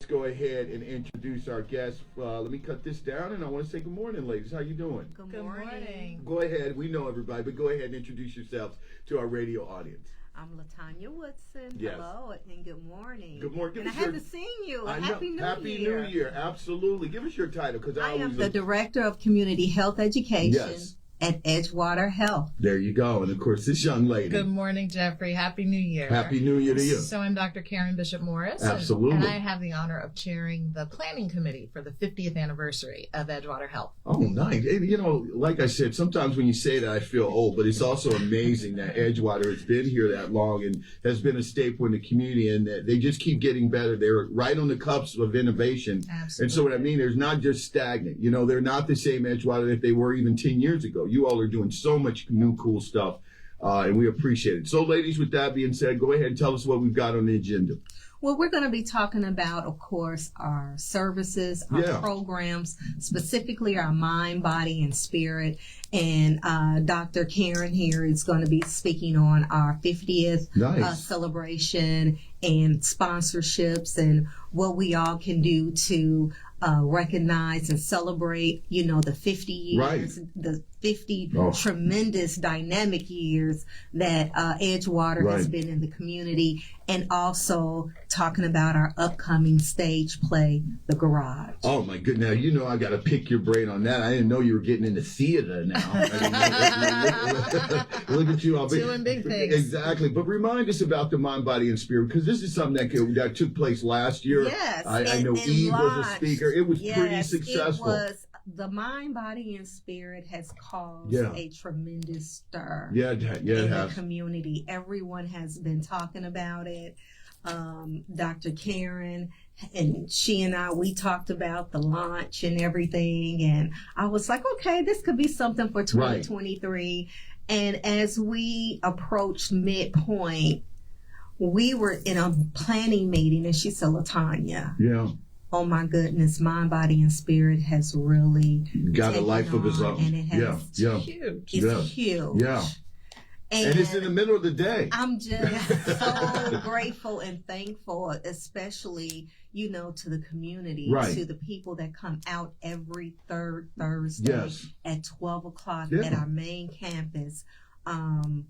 Go ahead and introduce our guest. Let me cut this down, and I want to say good morning, ladies. How you doing? Good morning. Go ahead. We know everybody, but go ahead and introduce yourselves to our radio audience. I'm Latanya Woodson. Yes. Hello and good morning. Good morning. And I haven't seen you. I know. Happy New Happy Year. New Year. Absolutely. Give us your title, because I am the Director of Community Health Education. Yes. At Edgewater Health. There you go. And of course, this young lady. Good morning, Jeffrey. Happy New Year. Happy New Year to you. So I'm Dr. Karen Bishop Morris. Absolutely. And I have the honor of chairing the planning committee for the 50th anniversary of Edgewater Health. Oh, nice. And, you know, like I said, sometimes when you say that, I feel old, but it's also amazing that Edgewater has been here that long and has been a staple in the community, and that they just keep getting better. They're right on the cusp of innovation. Absolutely. And so what I mean, there's not just stagnant. You know, they're not the same Edgewater that they were even 10 years ago. You all are doing so much new cool stuff, and we appreciate it. So, ladies, with that being said, go ahead and tell us what we've got on the agenda. Well, we're going to be talking about, of course, our services, our programs, specifically our mind, body, and spirit. And Dr. Karen here is going to be speaking on our 50th celebration and sponsorships and what we all can do to recognize and celebrate, you know, the 50 years, the 50 tremendous dynamic years that Edgewater has been in the community, and also talking about our upcoming stage play, The Garage. Oh my goodness. Now, you know, I got to pick your brain on that. I didn't know you were getting into theater now. Look at you all. Doing big things. Exactly. But remind us about the mind, body, and spirit, because this is something that took place last year. Yes. I know Eve was a speaker. It was pretty successful. It was. The mind, body, and spirit has caused a tremendous stir in the community. Everyone has been talking about it. Dr. Karen and she and I, we talked about the launch and everything. And I was like, okay, this could be something for 2023. And as we approached midpoint, we were in a planning meeting, and she said, Latanya. Yeah. Oh my goodness, mind, body, and spirit has really got a life of its own. And it has huge. It's huge. Yeah. And it's in the middle of the day. I'm just so grateful and thankful, especially, you know, to the community, to the people that come out every third Thursday at 12 o'clock at our main campus. And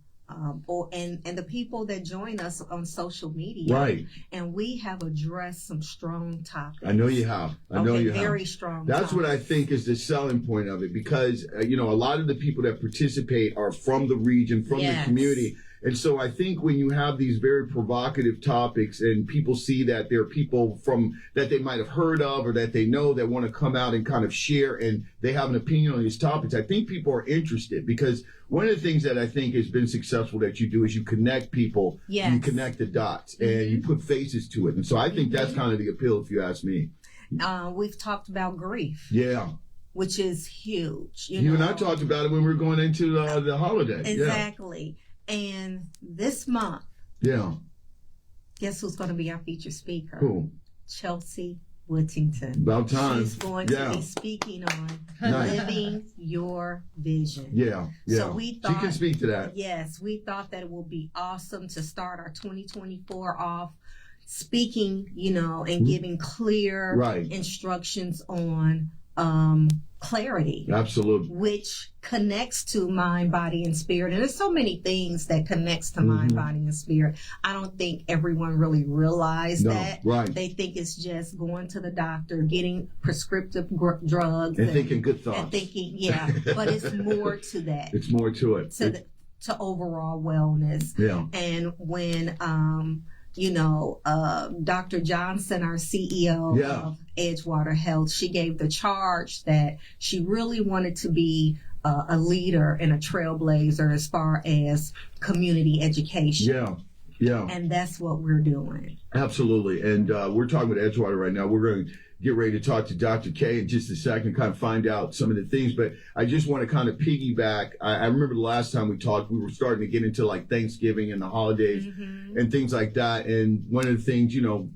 the people that join us on social media. And we have addressed some strong topics. I know you have. Very strong That's topics. what I think is the selling point of it, because, you know, a lot of the people that participate are from the region, from the community. And so I think when you have these very provocative topics and people see that there are people from that they might have heard of or that they know that want to come out and kind of share and they have an opinion on these topics, I think people are interested, because one of the things that I think has been successful that you do is you connect people, you connect the dots, and you put faces to it. And so I think that's kind of the appeal, if you ask me. We've talked about grief. Yeah. Which is huge. You know? And I talked about it when we were going into the holiday. Exactly. Yeah. And this month, guess who's going to be our featured speaker? Who? Chelsea Whittington. About time. She's going to be speaking on living your vision. Yeah. So we thought she can speak to that. Yes, we thought that it would be awesome to start our 2024 off speaking, you know, and giving clear instructions on clarity. Absolutely. Which connects to mind, body, and spirit. And there's so many things that connects to mind, body, and spirit. I don't think everyone really realized that. They think it's just going to the doctor, getting prescriptive drugs. And thinking good thoughts. And thinking, but it's more to that. It's more to it. To overall wellness. Yeah. And when, you know, Dr. Johnson, our CEO of Edgewater Health, she gave the charge that she really wanted to be a leader and a trailblazer as far as community education. Yeah. And that's what we're doing. Absolutely. And we're talking about Edgewater right now. We're going to get ready to talk to Dr. K in just a second, kind of find out some of the things. But I just want to kind of piggyback. I remember the last time we talked, we were starting to get into like Thanksgiving and the holidays and things like that. And one of the things, you know,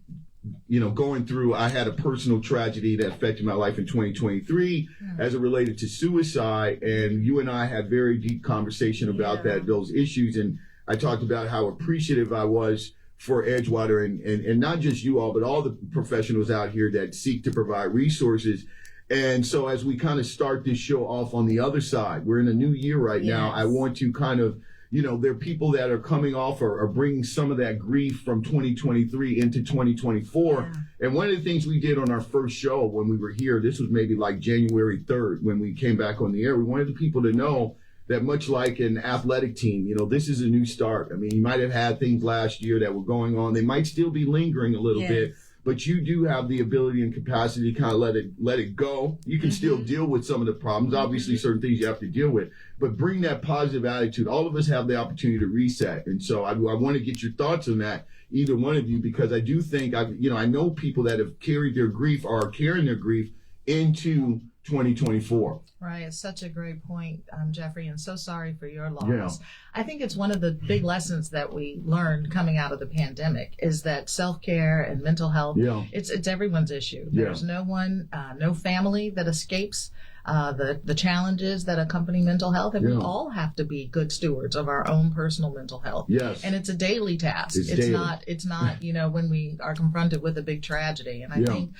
going through, I had a personal tragedy that affected my life in 2023 as it related to suicide. And you and I had very deep conversation about those issues. And I talked about how appreciative I was for Edgewater and not just you all, but all the professionals out here that seek to provide resources. And so as we kind of start this show off on the other side, we're in a new year right now. I want to kind of, there are people that are coming off or are bringing some of that grief from 2023 into 2024. Yeah. And one of the things we did on our first show when we were here, this was maybe like January 3rd when we came back on the air, we wanted the people to know that much like an athletic team, this is a new start. I mean, you might have had things last year that were going on. They might still be lingering a little bit, but you do have the ability and capacity to kind of let it go. You can still deal with some of the problems. Obviously, certain things you have to deal with, but bring that positive attitude. All of us have the opportunity to reset. And so I want to get your thoughts on that, either one of you, because I do think, I know people that have carried their grief or are carrying their grief into 2024. Right. It's such a great point, Jeffrey, and so sorry for your loss. Yeah. I think it's one of the big lessons that we learned coming out of the pandemic is that self-care and mental health, it's everyone's issue. There's no one, no family that escapes the challenges that accompany mental health, and we all have to be good stewards of our own personal mental health. Yes. And it's a daily task. It's not, when we are confronted with a big tragedy. And I think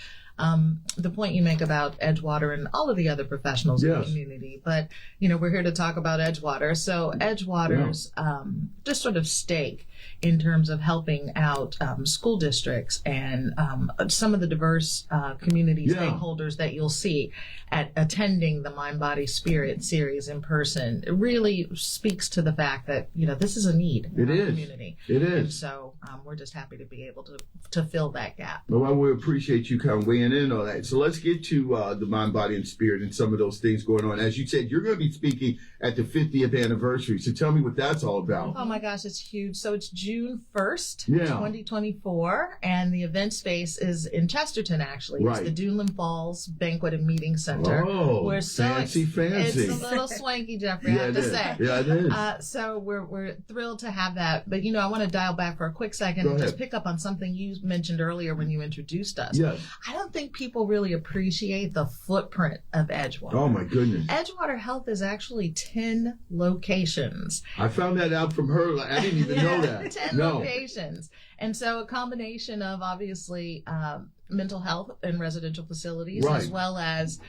the point you make about Edgewater and all of the other professionals in the community, but we're here to talk about Edgewater. So Edgewater's just sort of stake in terms of helping out school districts and some of the diverse community stakeholders that you'll see at attending the Mind, Body, Spirit series in person. It really speaks to the fact that this is a need in our community. It is. And so we're just happy to be able to fill that gap. Well, we appreciate you kind of weighing in on that. So let's get to the Mind, Body, and Spirit and some of those things going on. As you said, you're going to be speaking at the 50th anniversary. So tell me what that's all about. Oh my gosh, it's huge. So it's June 1st, 2024, and the event space is in Chesterton, actually. Right. It's the Dunlin Falls Banquet and Meeting Center. Oh, we're so fancy. It's a little swanky, Jeffrey, I have to say. Yeah, it is. So we're thrilled to have that. But, I want to dial back for a quick second and just pick up on something you mentioned earlier when you introduced us. Yes. I don't think people really appreciate the footprint of Edgewater. Oh, my goodness. Edgewater Health is actually 10 locations. I found that out from her. I didn't even know that. 10 locations. And so a combination of obviously mental health and residential facilities as well as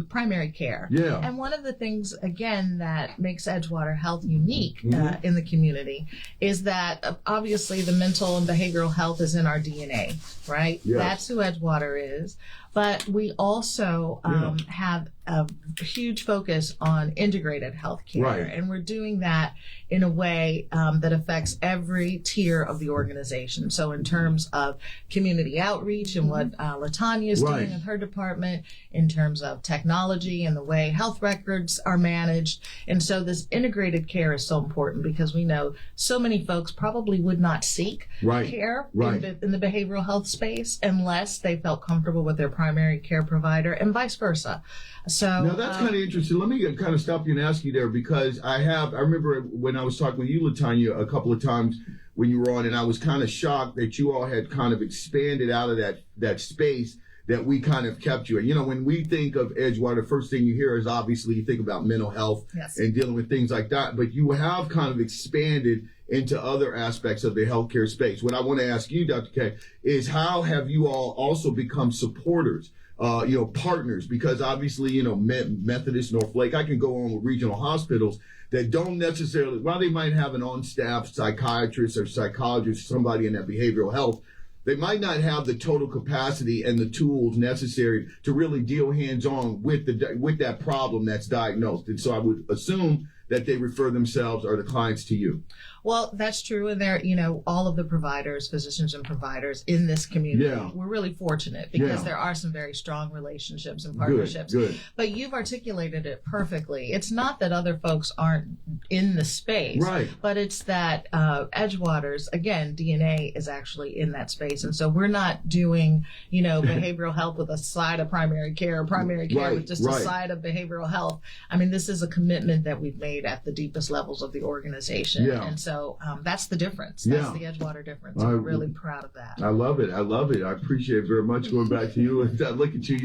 primary care. Yeah. And one of the things, again, that makes Edgewater Health unique in the community is that obviously the mental and behavioral health is in our DNA, right? Yes. That's who Edgewater is. But we also have a huge focus on integrated healthcare. Right. And we're doing that in a way that affects every tier of the organization. So in terms of community outreach and what LaTanya is doing in her department, in terms of technology and the way health records are managed. And so this integrated care is so important because we know so many folks probably would not seek care in the behavioral health space unless they felt comfortable with their primary care provider and vice versa. So now that's kind of interesting. Let me kind of stop you and ask you there because I remember when I was talking with you, LaTanya, a couple of times when you were on, and I was kind of shocked that you all had kind of expanded out of that space that we kind of kept you in. When we think of Edgewater, first thing you hear is obviously you think about mental health and dealing with things like that, but you have kind of expanded into other aspects of the healthcare space. What I want to ask you, Dr. K, is how have you all also become supporters, partners? Because obviously, Methodist, North Lake, I can go on with regional hospitals that don't necessarily, while they might have an on-staff psychiatrist or psychologist, somebody in that behavioral health, they might not have the total capacity and the tools necessary to really deal hands-on with that problem that's diagnosed. And so I would assume that they refer themselves or the clients to you. Well, that's true. And there, all of the providers, physicians and providers in this community, we're really fortunate because there are some very strong relationships and partnerships. Good. But you've articulated it perfectly. It's not that other folks aren't in the space, but it's that Edgewater's, again, DNA is actually in that space. And so we're not doing, behavioral health with a side of primary care or primary care with just a side of behavioral health. I mean, this is a commitment that we've made made at the deepest levels of the organization. Yeah. And so that's the difference. That's the Edgewater difference. We're really proud of that. I love it. I appreciate it very much. Going back to you, and look at you.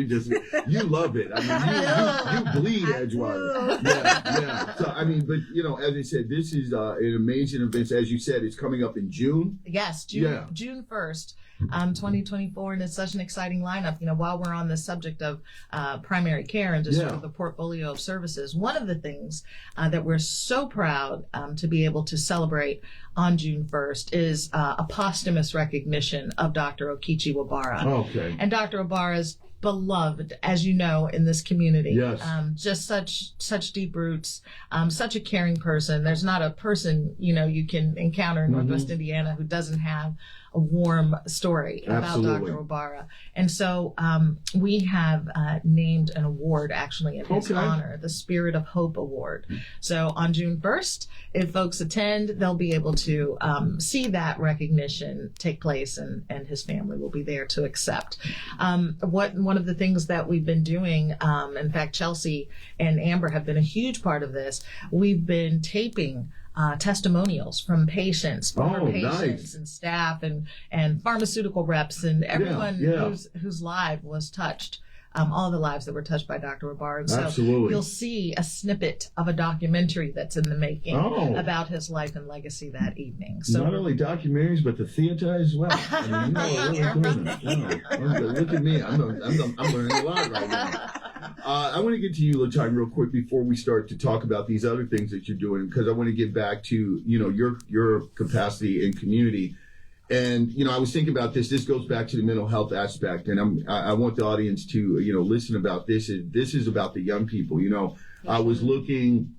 You love it. I mean, you bleed Edgewater. Yeah. So, I mean, but, as I said, this is an amazing event. As you said, it's coming up in June. Yes, June 1st. 2024, and it's such an exciting lineup. While we're on the subject of primary care and just sort of the portfolio of services, one of the things that we're so proud to be able to celebrate on June 1st is a posthumous recognition of Dr. Okichi Wabara. Okay. And Dr. Wabara's beloved, as you know, in this community. Yes. Just such deep roots, such a caring person. There's not a person, you can encounter in Northwest Indiana who doesn't have a warm story about Dr. Wabara. And so we have named an award actually in his honor, the Spirit of Hope Award. So on June 1st, if folks attend, they'll be able to see that recognition take place, and his family will be there to accept. One of the things that we've been doing, in fact, Chelsea and Amber have been a huge part of this, we've been taping testimonials from patients, former patients and staff and pharmaceutical reps and everyone whose life was touched, all the lives that were touched by Dr. Wabara. And so you'll see a snippet of a documentary that's in the making about his life and legacy that evening. So not only documentaries, but the theater as well. I mean, look at me. I'm learning a lot right now. I want to get to you, LaTanya, real quick before we start to talk about these other things that you're doing, because I want to get back to, your capacity in community. And, I was thinking about this. This goes back to the mental health aspect. And I want the audience to, listen about this. This is about the young people. I was looking,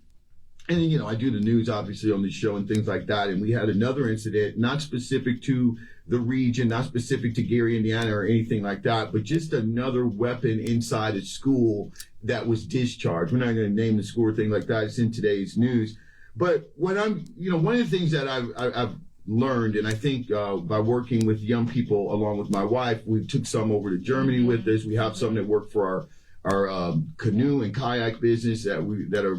and, I do the news, obviously, on the show and things like that. And we had another incident, not specific to the region, not specific to Gary, Indiana, or anything like that, but just another weapon inside a school that was discharged. We're not going to name the school or thing like that. It's in today's news. But when one of the things that I've learned, and I think by working with young people along with my wife, we took some over to Germany with us. We have some that work for our canoe and kayak business that are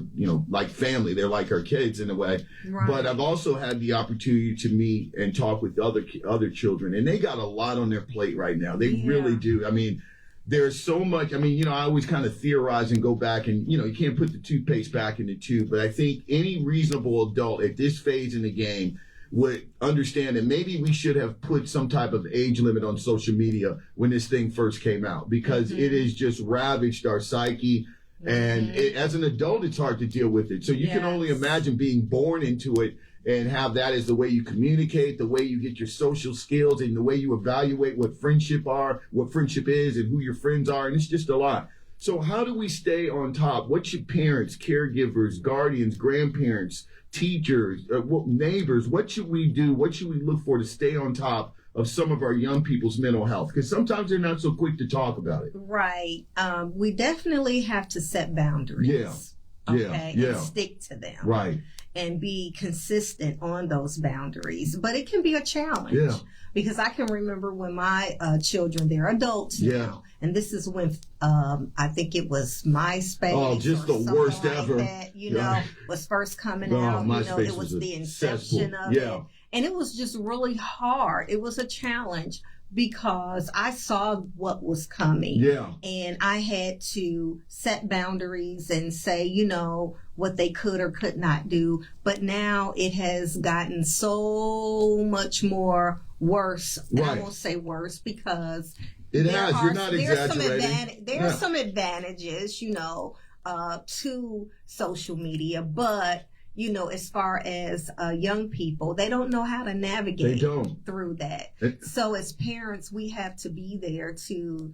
like family. They're like our kids in a way. Right. But I've also had the opportunity to meet and talk with other children, and they got a lot on their plate right now. They really do. I mean, there's so much. I mean, I always kind of theorize and go back, and you can't put the toothpaste back in the tube. But I think any reasonable adult at this phase in the game would understand that maybe we should have put some type of age limit on social media when this thing first came out, because it has just ravaged our psyche. And as an adult, it's hard to deal with it. So you can only imagine being born into it and have that as the way you communicate, the way you get your social skills, and the way you evaluate what friendship is, and who your friends are. And it's just a lot. So how do we stay on top? What should parents, caregivers, guardians, grandparents, teachers, neighbors, what should we do? What should we look for to stay on top of some of our young people's mental health? Because sometimes they're not so quick to talk about it. Right. We definitely have to set boundaries. And stick to them. Right. And be consistent on those boundaries. But it can be a challenge. Yeah. Because I can remember when my children, they're adults now. And this is when I think it was MySpace. Oh, just the worst like ever. That, was first coming out. MySpace it was the cesspool. inception of it. And it was just really hard. It was a challenge because I saw what was coming. Yeah. And I had to set boundaries and say, what they could or could not do. But now it has gotten so much more worse. Right. I won't say worse because you're not exaggerating. There are some advantages, to social media, but as far as young people, they don't know how to navigate through that. So as parents, we have to be there to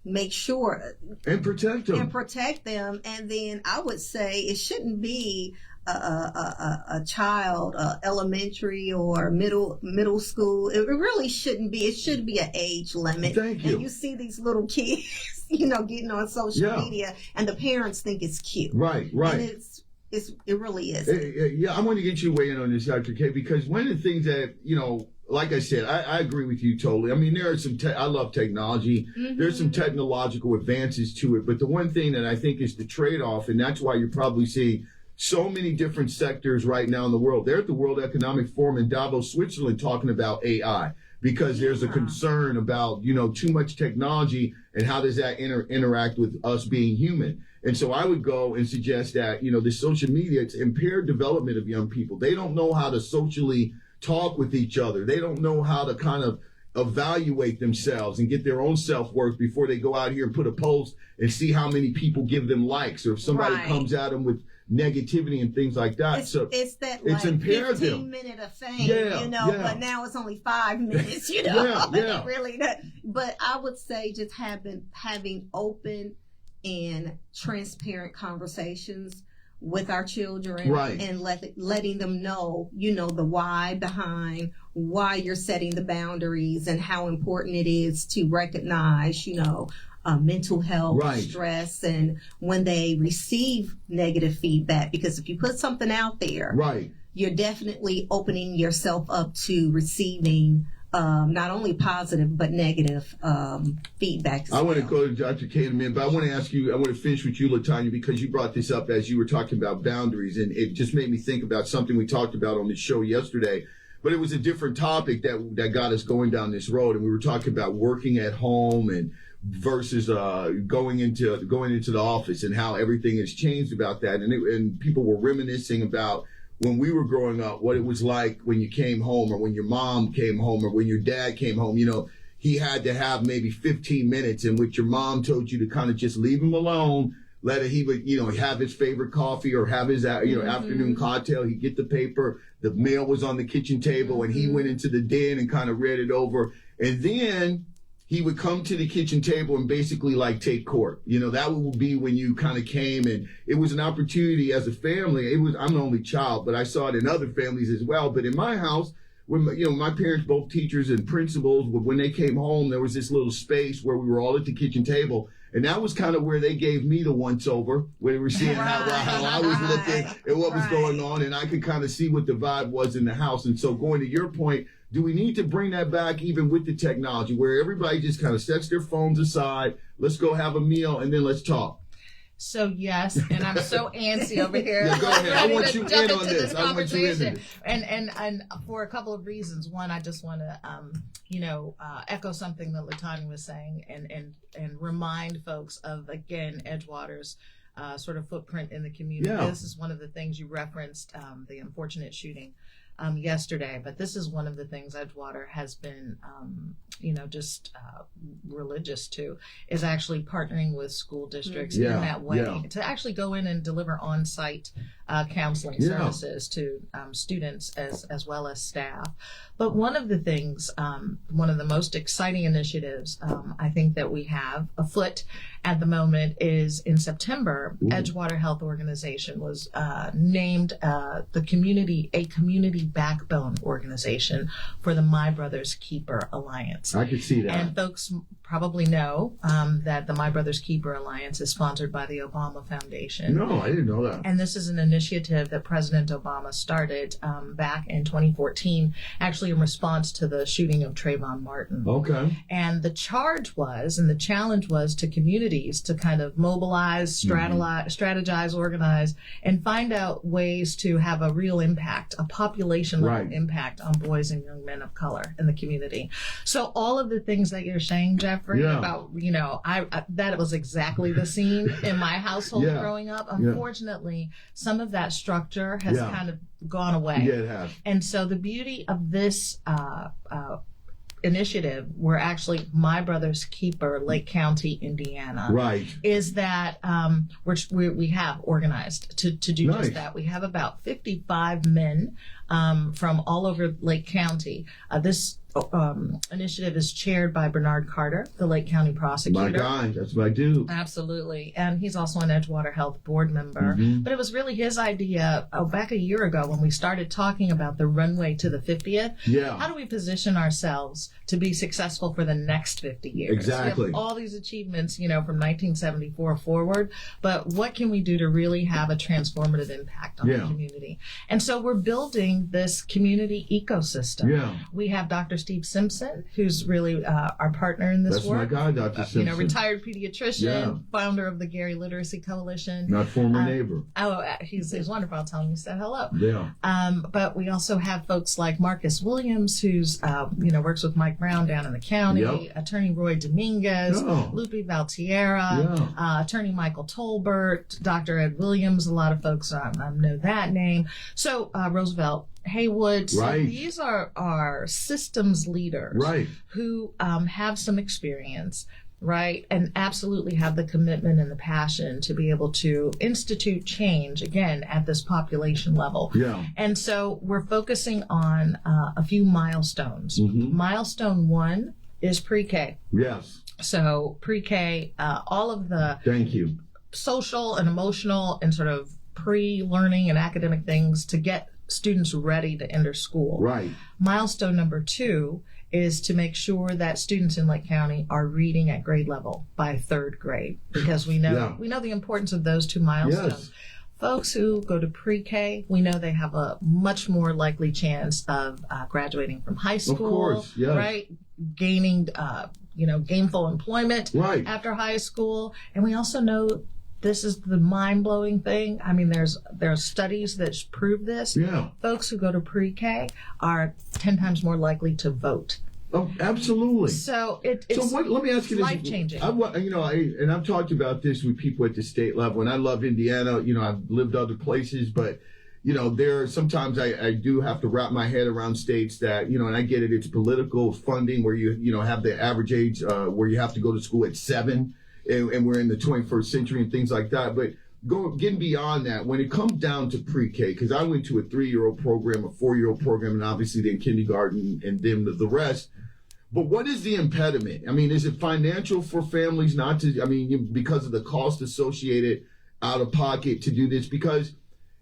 make sure and protect them. And then I would say it shouldn't be a child, elementary or middle school. It really shouldn't be. It should be an age limit. Thank you. And you see these little kids, getting on social media, and the parents think it's cute. Right. And it really is. I want to get you to weigh in on this, Dr. K, because one of the things that, like I said, I agree with you totally. I mean, there are some, I love technology. There's some technological advances to it. But the one thing that I think is the trade-off, and that's why you're probably seeing so many different sectors right now in the world. They're at the World Economic Forum in Davos, Switzerland, talking about AI because there's a concern about, too much technology and how does that interact with us being human. And so I would go and suggest that, the social media, it's impaired development of young people. They don't know how to socially talk with each other. They don't know how to kind of evaluate themselves and get their own self-worth before they go out here and put a post and see how many people give them likes, or if somebody comes at them with negativity and things like that. It's that like 15-minute of fame, but now it's only 5 minutes, Yeah. Really, but I would say just having open and transparent conversations with our children, and letting them know, the why behind why you're setting the boundaries and how important it is to recognize, mental health, stress, and when they receive negative feedback, because if you put something out there, you're definitely opening yourself up to receiving not only positive but negative feedback. I want to go to Dr. K in a minute, but I want to finish with you, LaTanya, because you brought this up as you were talking about boundaries, and it just made me think about something we talked about on the show yesterday. But it was a different topic that got us going down this road, and we were talking about working at home and versus going into the office and how everything has changed about that, and people were reminiscing about when we were growing up, what it was like when you came home, or when your mom came home, or when your dad came home. He had to have maybe 15 minutes in which your mom told you to kind of just leave him alone. He would, have his favorite coffee or have his, afternoon cocktail. He'd get the paper. The mail was on the kitchen table, and he went into the den and kind of read it over. And then he would come to the kitchen table and basically take court. That would be when you kind of came, and it was an opportunity as a family. I'm an only child, but I saw it in other families as well. But in my house, when my parents, both teachers and principals, when they came home, there was this little space where we were all at the kitchen table. And that was kind of where they gave me the once over, where they were seeing how I was looking and what was going on. And I could kind of see what the vibe was in the house. And so going to your point, do we need to bring that back even with the technology, where everybody just kind of sets their phones aside, let's go have a meal, and then let's talk? So yes, and I'm so antsy over here. Go ahead. I want you in on this. I want you in. And for a couple of reasons. One, I just want to echo something that LaTanya was saying, and remind folks of, again, Edgewater's sort of footprint in the community. Yeah. This is one of the things you referenced, the unfortunate shooting yesterday, but this is one of the things Edgewater has been, religious to, is actually partnering with school districts in that way to actually go in and deliver on-site counseling services to students as well as staff. But one of the things, one of the most exciting initiatives I think that we have afoot at the moment is in September, Edgewater Health Organization was named a community backbone organization for the My Brother's Keeper Alliance. I could see that. And folks probably know that the My Brother's Keeper Alliance is sponsored by the Obama Foundation. No, I didn't know that. And this is an initiative that President Obama started back in 2014, actually in response to the shooting of Trayvon Martin. Okay. And the charge was, and the challenge was to communities to kind of mobilize, strategize, organize, and find out ways to have a real impact, a population-level impact on boys and young men of color in the community. So all of the things that you're saying, Jeffrey, about, that was exactly the scene in my household growing up. Unfortunately, some of that structure has kind of gone away. Yeah, it has. And so the beauty of this initiative, we're actually My Brother's Keeper, Lake County, Indiana, is that we have organized to do just that. We have about 55 men from all over Lake County. This initiative is chaired by Bernard Carter, the Lake County prosecutor. My guy, that's what I do. Absolutely. And he's also an Edgewater Health board member. But it was really his idea back a year ago when we started talking about the runway to the 50th. Yeah. How do we position ourselves to be successful for the next 50 years? Exactly. We have all these achievements, from 1974 forward, but what can we do to really have a transformative impact on the community? And so we're building building this community ecosystem. Yeah. We have Dr. Steve Simpson, who's really our partner in this That's work. my guy, Dr. Simpson. Retired pediatrician, founder of the Gary Literacy Coalition. Not former neighbor. Oh, he's wonderful. I'll tell him you said hello. Yeah. But we also have folks like Marcus Williams, who's works with Mike Brown down in the county. Yep. Attorney Roy Dominguez, Lupe Valtierra, Attorney Michael Tolbert, Dr. Ed Williams. A lot of folks know that name. So Roosevelt Haywood. So these are systems leaders who have some experience, and absolutely have the commitment and the passion to be able to institute change, again, at this population level. Yeah. And so we're focusing on a few milestones. Mm-hmm. Milestone 1 is pre-K. Yes. So pre-K, all of the social and emotional and sort of pre-learning and academic things to get students ready to enter school. Right. Milestone number 2 is to make sure that students in Lake County are reading at grade level by 3rd grade, because we know the importance of those 2 milestones. Yes. Folks who go to pre-K, we know they have a much more likely chance of graduating from high school, of course, yes. Gaining gainful employment after high school, and we also know this is the mind-blowing thing. I mean, there are studies that prove this. Yeah. Folks who go to pre-K are 10 times more likely to vote. Oh, absolutely. So let me ask you this. Life-changing. And I've talked about this with people at the state level, and I love Indiana. I've lived other places, but there are sometimes I do have to wrap my head around states that, and I get it. It's political funding where you have the average age where you have to go to school at 7. And we're in the 21st century and things like that. But getting beyond that, when it comes down to pre-K, because I went to a 3-year-old program, a 4-year-old program, and obviously then kindergarten and then the rest. But what is the impediment? I mean, is it financial for families not to, because of the cost associated out of pocket to do this? Because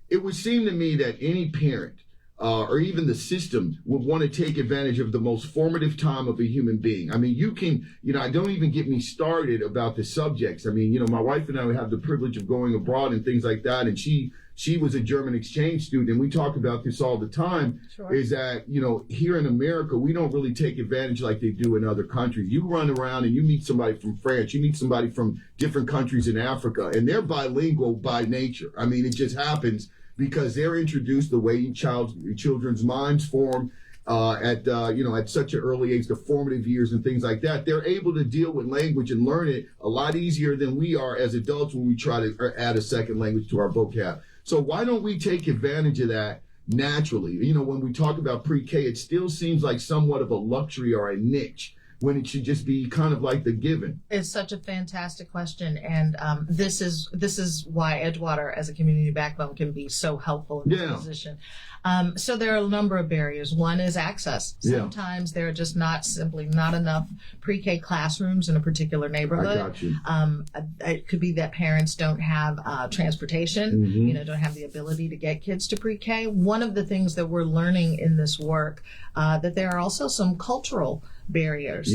it would seem to me that any parent or even the system would want to take advantage of the most formative time of a human being. I mean, you can, don't even get me started about the subjects. I mean, my wife and I have the privilege of going abroad and things like that. And she was a German exchange student. And we talk about this all the time, is that, here in America, we don't really take advantage like they do in other countries. You run around and you meet somebody from France, you meet somebody from different countries in Africa, and they're bilingual by nature. I mean, it just happens because they're introduced the way children's minds form at such an early age, the formative years and things like that. They're able to deal with language and learn it a lot easier than we are as adults when we try to add a second language to our vocab. So why don't we take advantage of that naturally? When we talk about pre-K, it still seems like somewhat of a luxury or a niche, when it should just be kind of like the given? It's such a fantastic question, and this is why Edgewater as a community backbone can be so helpful in this position. So there are a number of barriers. One is access. Sometimes there are just not enough pre-K classrooms in a particular neighborhood. I got you. It could be that parents don't have transportation, don't have the ability to get kids to pre-K. One of the things that we're learning in this work, that there are also some cultural barriers.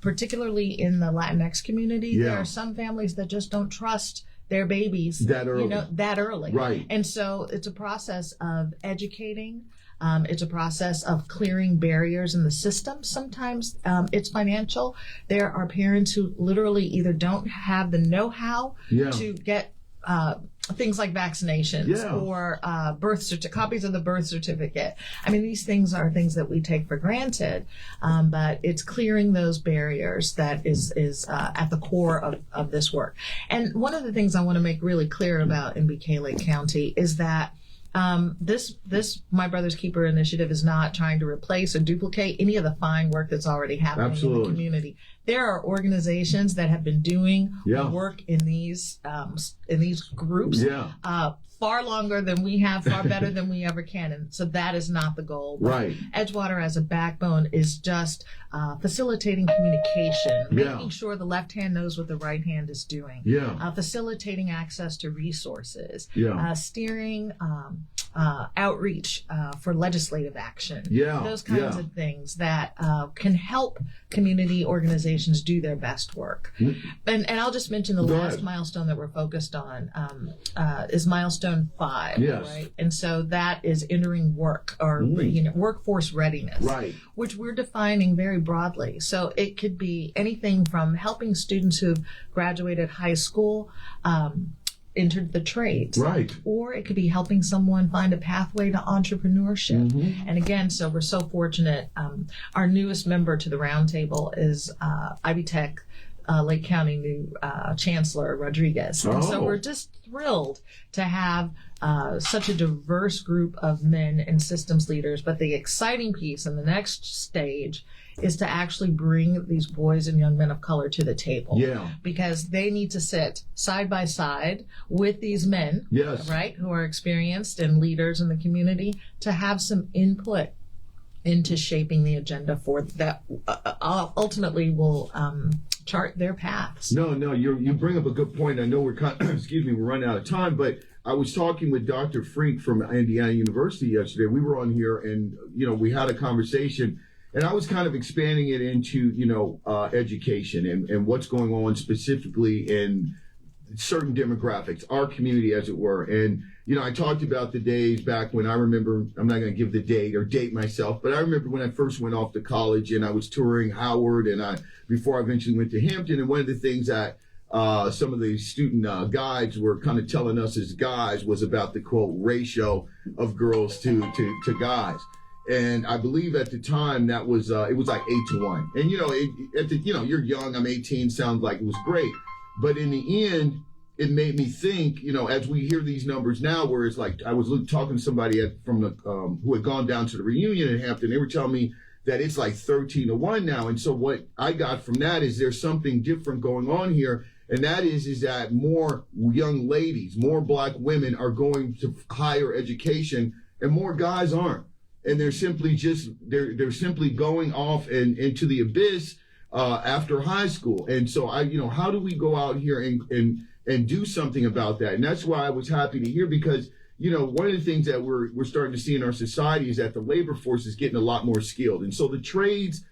Particularly in the Latinx community, there are some families that just don't trust their babies that early. Right. And so it's a process of educating. It's a process of clearing barriers in the system. Sometimes it's financial. There are parents who literally either don't have the know-how to get things like vaccinations or copies of the birth certificate. I mean, these things are things that we take for granted, but it's clearing those barriers that is at the core of this work. And one of the things I want to make really clear about MBK Lake County is that this My Brother's Keeper initiative is not trying to replace or duplicate any of the fine work that's already happening in the community. There are organizations that have been doing work in these groups far longer than we have, far better than we ever can. And so that is not the goal. Right. Edgewater as a backbone is just facilitating communication, making sure the left hand knows what the right hand is doing, facilitating access to resources, steering outreach for legislative action. Yeah, those kinds of things that can help community organizations do their best work. And I'll just mention the last milestone that we're focused on is milestone 5, right? And so that is entering work or workforce readiness, right? Which we're defining very broadly. So it could be anything from helping students who've graduated high school entered the trades, right? Or it could be helping someone find a pathway to entrepreneurship. And again, so we're so fortunate. Our newest member to the roundtable is Ivy Tech Lake County new Chancellor Rodriguez. And so we're just thrilled to have such a diverse group of men and systems leaders. But the exciting piece and the next stage is to actually bring these boys and young men of color to the table. Because they need to sit side by side with these men, right, who are experienced and leaders in the community to have some input into shaping the agenda for that ultimately will chart their paths. No, you bring up a good point. I know we're we're running out of time, but I was talking with Dr. Frink from Indiana University yesterday. We were on here and, we had a conversation. And I was kind of expanding it into, education and what's going on specifically in certain demographics, our community, as it were. And, I talked about the days back when I remember, I'm not going to give the date or date myself, but I remember when I first went off to college and I was touring Howard and before I eventually went to Hampton. And one of the things that some of the student guides were kind of telling us as guys was about the, quote, ratio of girls to guys. And I believe at the time that was, it was like 8-1. And, you're young, I'm 18, sounds like it was great. But in the end, it made me think, as we hear these numbers now, where it's like, I was talking to somebody who had gone down to the reunion in Hampton. They were telling me that it's like 13-1 now. And so what I got from that is there's something different going on here. And that is that more young ladies, more black women are going to higher education and more guys aren't. And they're simply they're simply going off and into the abyss after high school. And so how do we go out here and do something about that? And that's why I was happy to hear, because one of the things that we're starting to see in our society is that the labor force is getting a lot more skilled. And so the trades,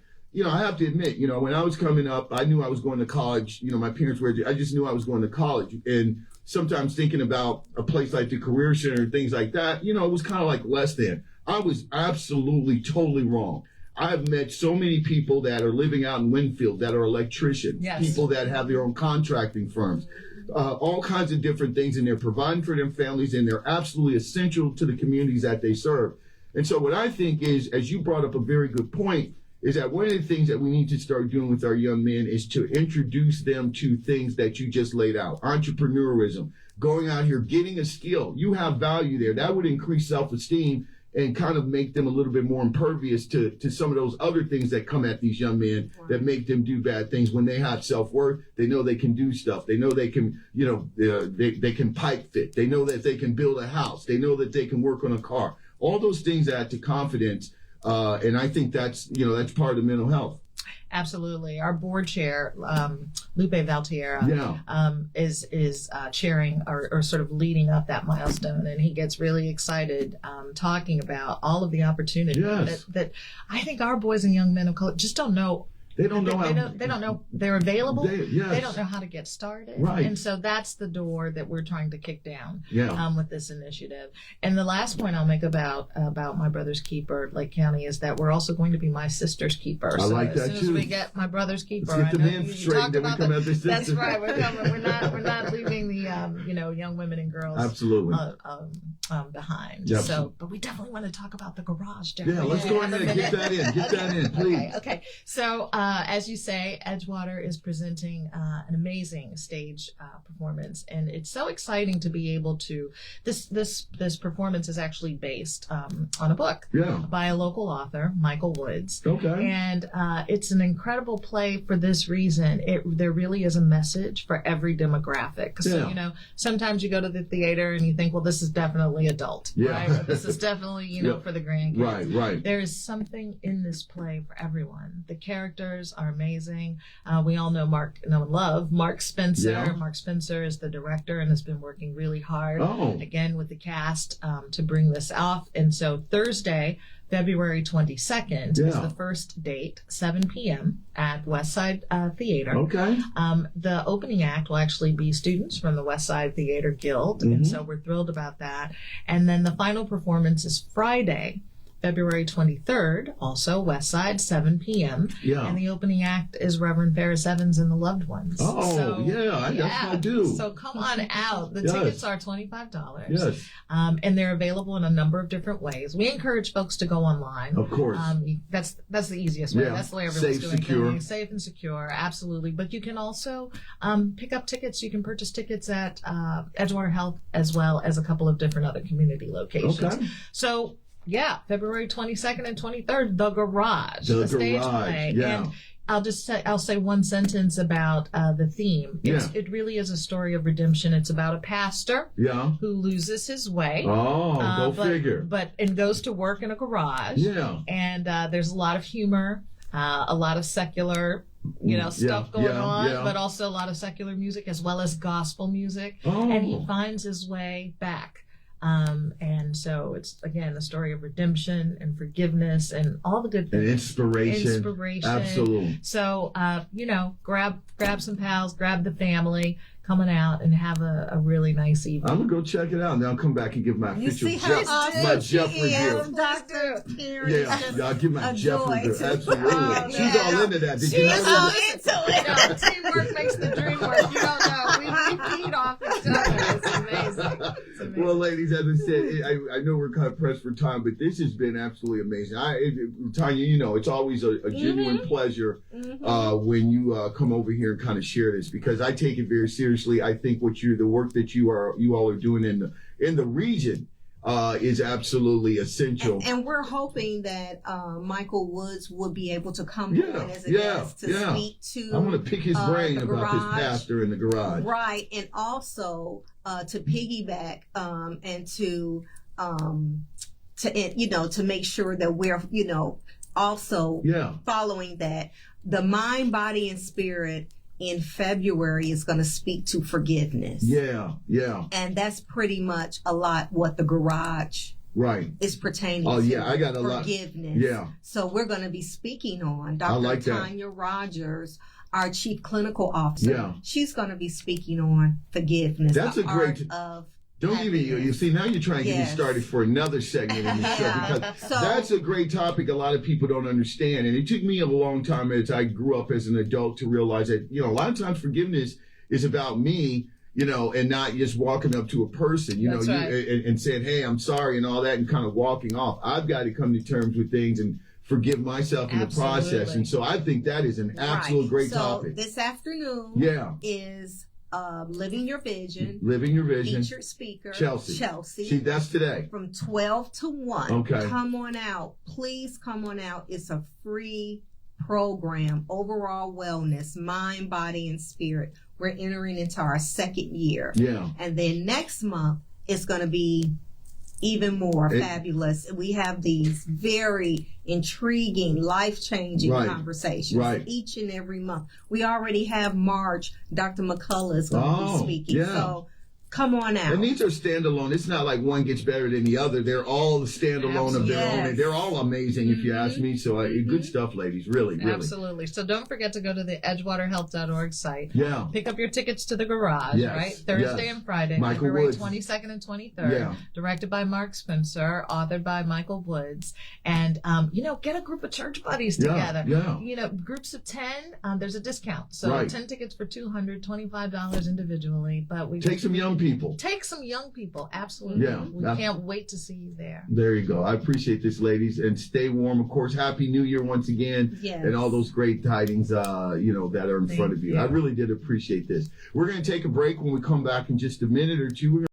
I have to admit, when I was coming up, I knew I was going to college. My parents I just knew I was going to college. And sometimes thinking about a place like the Career Center, things like that, it was kind of like less than. I was absolutely, totally wrong. I've met so many people that are living out in Winfield that are electricians, people that have their own contracting firms, all kinds of different things, and they're providing for their families, and they're absolutely essential to the communities that they serve. And so what I think is, as you brought up a very good point, is that one of the things that we need to start doing with our young men is to introduce them to things that you just laid out. Entrepreneurism, going out here, getting a skill. You have value there. That would increase self-esteem and kind of make them a little bit more impervious to some of those other things that come at these young men that make them do bad things. When they have self-worth, they know they can do stuff. They know they can, they can pipe fit. They know that they can build a house. They know that they can work on a car. All those things add to confidence. And I think that's part of the mental health. Absolutely. Our board chair, Lupe Valtierra, is chairing or sort of leading up that milestone. And he gets really excited talking about all of the opportunities that I think our boys and young men of color just don't know. They don't know they're available. They don't know how to get started. Right. And so that's the door that we're trying to kick down with this initiative. And the last point I'll make about My Brother's Keeper, Lake County, is that we're also going to be My Sister's Keeper. I like that too. As soon as we get My Brother's Keeper, let's get the men straight, then we come out this. That's right. We're not leaving the young women and girls behind. Yep. So, but we definitely want to talk about the garage. Yeah, let's go ahead and get that in, please. Okay. So. As you say, Edgewater is presenting an amazing stage performance, and it's so exciting to be able to. This performance is actually based on a book by a local author, Michael Woods. Okay, and it's an incredible play for this reason. There really is a message for every demographic. So sometimes you go to the theater and you think, well, this is definitely adult, right? Or this is definitely for the grandkids. Right. There is something in this play for everyone. The characters performers are amazing. We all know and love Mark Spencer. Yeah. Mark Spencer is the director and has been working really hard, again, with the cast to bring this off. And so Thursday, February 22nd is the first date, 7 p.m. at Westside Theater. Okay. The opening act will actually be students from the Westside Theater Guild, and so we're thrilled about that. And then the final performance is Friday, February 23rd, also Westside, 7 p.m. Yeah. And the opening act is Reverend Ferris Evans and the Loved Ones. Oh, so, that's what I do. So come on out. The tickets are $25. Yes. And they're available in a number of different ways. We encourage folks to go online. Of course. That's the easiest way. Yeah. That's the way everyone's doing secure. things. Safe and secure, absolutely. But you can also pick up tickets. You can purchase tickets at Edgewater Health as well as a couple of different other community locations. Okay. So, yeah, February 22nd and 23rd, the Garage, the stage play. Yeah. And I'll say one sentence about the theme. It really is a story of redemption. It's about a pastor who loses his way. Go figure. And goes to work in a garage. Yeah. And there's a lot of humor, a lot of secular stuff going on, but also a lot of secular music as well as gospel music. And he finds his way back. And so it's, again, the story of redemption and forgiveness and all the good things. And inspiration. Absolutely. So, grab some pals, grab the family, coming out and have a really nice evening. I'm going to go check it out, and then I'll come back and give my official Jeff review. Dr. Karen. Yeah, I'll give my Jeff review. Absolutely. She's all into that. Did you know that? She's all into it. Teamwork makes the dream work. You don't know. We feed off each other. It's amazing. Well, ladies, as I said, I know we're kind of pressed for time, but this has been absolutely amazing. Tanya, it's always a genuine pleasure when you come over here and kind of share this, because I take it very seriously. I think the work that you all are doing in the region is absolutely essential. And we're hoping that Michael Woods will be able to come on as a guest to speak to. I'm going to pick his brain about this pastor in the garage. Right, and also to piggyback and to make sure that we're also following that. The mind, body, and spirit in February is going to speak to forgiveness. Yeah. And that's pretty much a lot what the garage is pertaining to. I got a lot. Forgiveness. Yeah. So we're going to be speaking on Dr. Tanya Rogers, our chief clinical officer. Yeah. She's going to be speaking on forgiveness. That's a great Don't give me, you see, now you're trying to get me started for another segment in the show, because that's a great topic a lot of people don't understand. And it took me a long time as I grew up as an adult to realize that, a lot of times forgiveness is about me, and not just walking up to a person, and saying, hey, I'm sorry and all that, and kind of walking off. I've got to come to terms with things and forgive myself in the process. And so I think that is an absolute great topic. This afternoon is Living Your Vision. Featured speaker, Chelsea. See, that's today. From 12 to 1. Okay. Come on out. Please come on out. It's a free program. Overall wellness, mind, body, and spirit. We're entering into our second year. Yeah. And then next month, it's going to be even more fabulous. We have these very intriguing, life-changing conversations each and every month. We already have March. Dr. McCullough is going to be speaking. So come on out. And these are standalone. It's not like one gets better than the other. They're all standalone of their own. And they're all amazing, if you ask me. So good stuff, ladies. Really. Absolutely. So don't forget to go to the edgewaterhealth.org site. Yeah. Pick up your tickets to the garage, right? Thursday and Friday, February 22nd and 23rd. Yeah. Directed by Mark Spencer, authored by Michael Woods. And, get a group of church buddies together. Yeah. Groups of 10, there's a discount. So 10 tickets for $225 individually. But we take some young people. Take some young people, absolutely. Yeah, we can't wait to see you there. There you go. I appreciate this, ladies, and stay warm. Of course, Happy New Year once again, and all those great tidings, that are in front of you. I really did appreciate this. We're going to take a break. When we come back in just a minute or two, we're